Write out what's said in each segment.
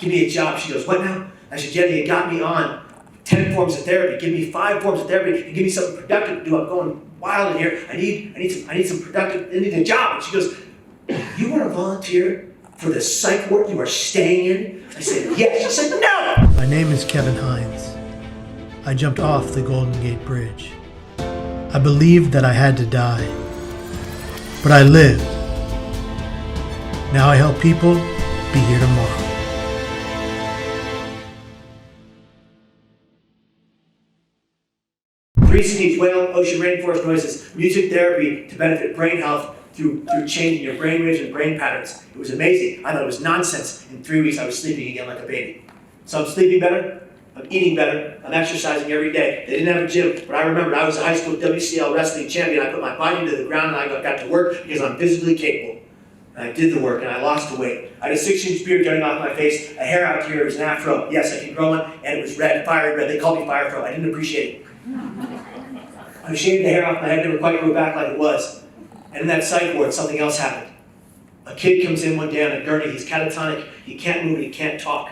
give me a job. She goes, what now? I said, Jenny, you got me on 10 forms of therapy. Give me 5 forms of therapy and give me something productive to do. I'm going wild in here. I need some productive, I need a job. And she goes, you want to volunteer for the psych ward you are staying in? I said, yes. She said, no. My name is Pat Hines. I jumped off the Golden Gate Bridge. I believed that I had to die, but I lived. Now I help people be here tomorrow. Three C's: whale, ocean, rainforest noises, music therapy to benefit brain health through changing your brain waves and brain patterns. It was amazing. I thought it was nonsense. In 3 weeks, I was sleeping again like a baby. So I'm sleeping better, I'm eating better, I'm exercising every day. They didn't have a gym, but I remembered I was a high school WCL wrestling champion. I put my body to the ground and I got to work because I'm physically capable. And I did the work and I lost the weight. I had a 6-inch beard jutting off my face, a hair out here, it was an afro. Yes, I can grow one, and it was red, fiery red. They called me Fire Fro. I didn't appreciate it. I shaved the hair off my head, never quite grew back like it was. And in that psych ward, something else happened. A kid comes in one day on a gurney, he's catatonic, he can't move, he can't talk.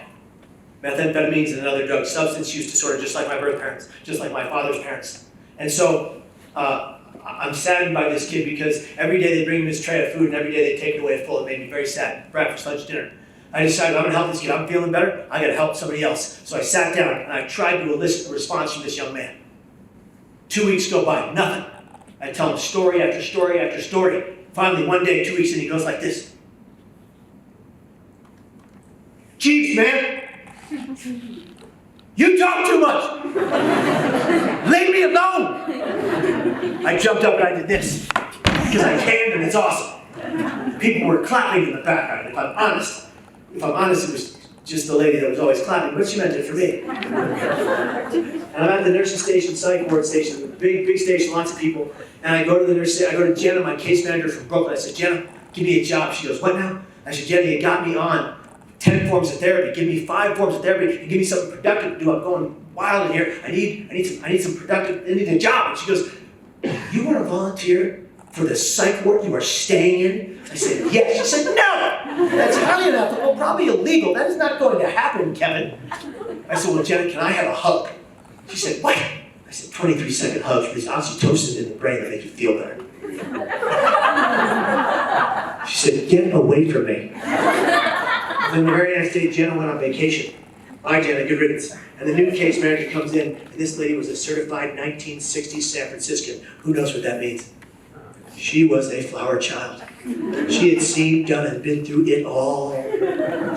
Methamphetamine is another drug, substance use disorder, just like my birth parents, just like my father's parents. And so, I'm saddened by this kid because every day they bring him his tray of food and every day they take it away full. It made me very sad. Breakfast, lunch, dinner. I decided I'm gonna help this kid. I'm feeling better, I gotta help somebody else. So I sat down and I tried to elicit a response from this young man. 2 weeks go by, nothing. I tell him story after story after story. Finally, one day, 2 weeks in, he goes like this. Jeez, man, you talk too much. Leave me alone. I jumped up and I did this because I can and it's awesome. People were clapping in the background. If I'm honest, it was just the lady that was always clapping, but she meant it for me. And I'm at the nursing station, psych ward station, big station, lots of people. And I go to Jenna, my case manager from Brooklyn. I said, Jenna, give me a job. She goes, what now? I said, Jenna, you got me on 10 forms of therapy. Give me 5 forms of therapy and give me something productive to do. I'm going wild in here. I need some productive, I need a job. And she goes, you want to volunteer for the psych ward you are staying in? I said, yes. She said, no, that's highly unethical, probably illegal. That is not going to happen, Kevin. I said, well, Jenna, can I have a hug? She said, what? I said, 23-second hugs for these oxytocin in the brain that make you feel better. She said, get away from me. Then the very next day, Jenna went on vacation. Bye, Jenna, good riddance. And the new case manager comes in, and this lady was a certified 1960s San Franciscan. Who knows what that means? She was a flower child. She had seen, done, and been through it all.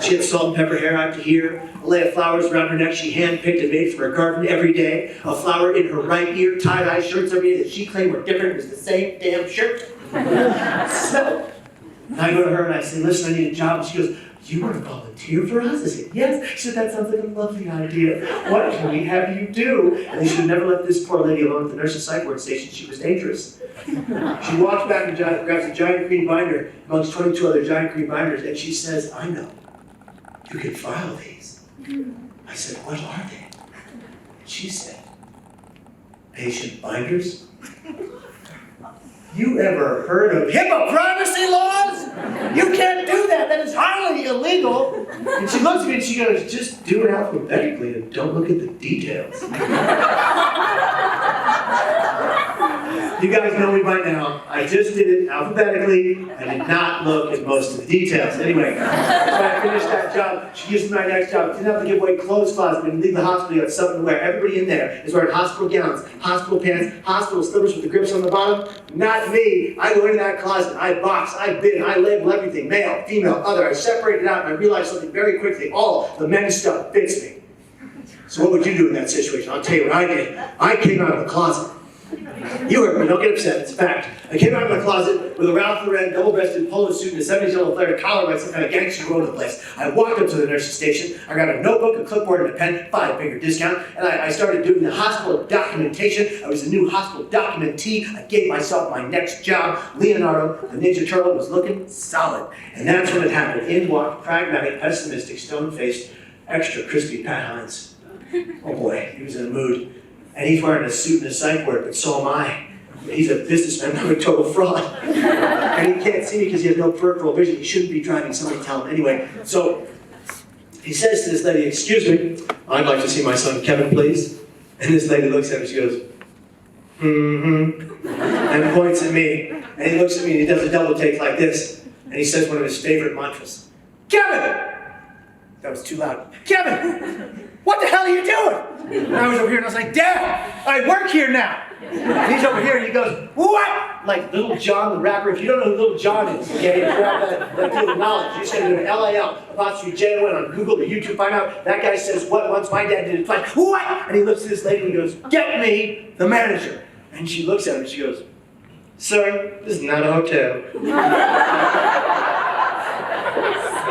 She had salt and pepper hair out to here, a lay of flowers around her neck she handpicked and made from her garden every day, a flower in her right ear, tie-dye shirts every day that she claimed were different. It was the same damn shirt. Smell it. And I go to her and I say, listen, I need a job. And she goes, you want to volunteer for us? I said, yes. She said, that sounds like a lovely idea. What can we have you do? And they should have never left this poor lady alone at the nurse's psych ward station. She was dangerous. She walks back and grabs a giant green binder amongst 22 other giant green binders, and she says, I know. You can file these. I said, what are they? She said, patient binders? You ever heard of HIPAA privacy laws? You can't do that. That is highly illegal. And she looks at me and she goes, just do it alphabetically and don't look at the details. You guys know me by now. I just did it alphabetically. I did not look at most of the details. Anyway, so I finished that job. She gives me my next job. Didn't have to give away clothes closet. When you leave the hospital, you have something to wear. Everybody in there is wearing hospital gowns, hospital pants, hospital slippers with the grips on the bottom. Not me. I go into that closet. I box. I bin. I label everything. Male, female, other. I separate it out and I realize something very quickly. All the men's stuff fits me. So what would you do in that situation? I'll tell you what I did. I came out of the closet. You heard me, don't get upset, it's a fact. I came out of the closet with a Ralph Lauren double-breasted polo suit and a 70s yellow flared collar like some kind of gangster all over the place. I walked up to the nurse's station, I got a notebook, a clipboard, and a pen, 5-finger discount, and I started doing the hospital documentation. I was a new hospital documentee. I gave myself my next job. Leonardo, the Ninja Turtle, was looking solid. And that's when it happened. In walked pragmatic, pessimistic, stone-faced, extra crispy Pat Hines. Oh boy, he was in a mood. And he's wearing a suit and a psych ward, but so am I. He's a businessman, I'm a total fraud. And he can't see me because he has no peripheral vision. He shouldn't be driving, somebody tell him. Anyway, so He says to this lady, "Excuse me, I'd like to see my son Kevin, please." And this lady looks at him, she goes, "Mm-hmm," and points at me. And he looks at me and he does a double take like this. And he says one of his favorite mantras, "Kevin!" That was too loud. "Kevin, what the hell are you doing?" And I was over here and I was like, "Dad, I work here now." And he's over here and he goes, "What?" Like Little John the rapper. If you don't know who Little John is, okay, if you have that deal of knowledge, you just gotta do an LAL_JON on Google or YouTube, find out. That guy says what once, my dad did it twice. "What?" And he looks at this lady and he goes, "Get me the manager." And she looks at him and she goes, "Sir, this is not a hotel."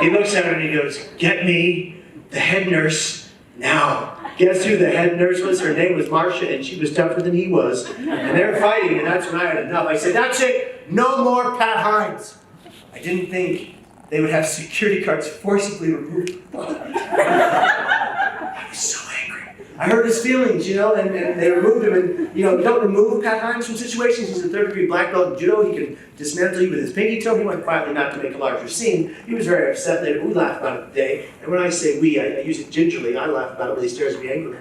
He looks at her and he goes, "Get me the head nurse now." Guess who the head nurse was? Her name was Marcia, and she was tougher than he was. And they're fighting, and that's when I had enough. I said, "That's it, no more Pat Hines." I didn't think they would have security guards forcibly removed. I was so angry. I hurt his feelings, you know, and they removed him. And, you know, you don't remove Pat Hines from situations. He's a third-degree black belt in judo. He can dismantle you with his pinky toe. He went quietly not to make a larger scene. He was very upset later. We laughed about it today. And when I say we, I use it gingerly. I laugh about it when he stares at me angrily.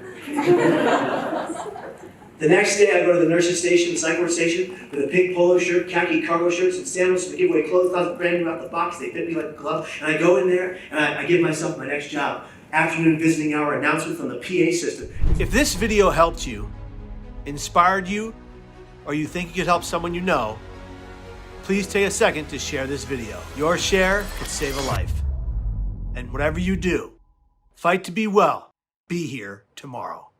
The next day, I go to the nurse's station, the psych ward station, with a pink polo shirt, khaki cargo shirts, and sandals to give away clothes. I was brand new out the box. They fit me like a glove. And I go in there, and I give myself my next job. Afternoon visiting hour announcement from the PA system. If this video helped you, inspired you, or you think it could help someone you know, please take a second to share this video. Your share could save a life. And whatever you do, fight to be well. Be here tomorrow.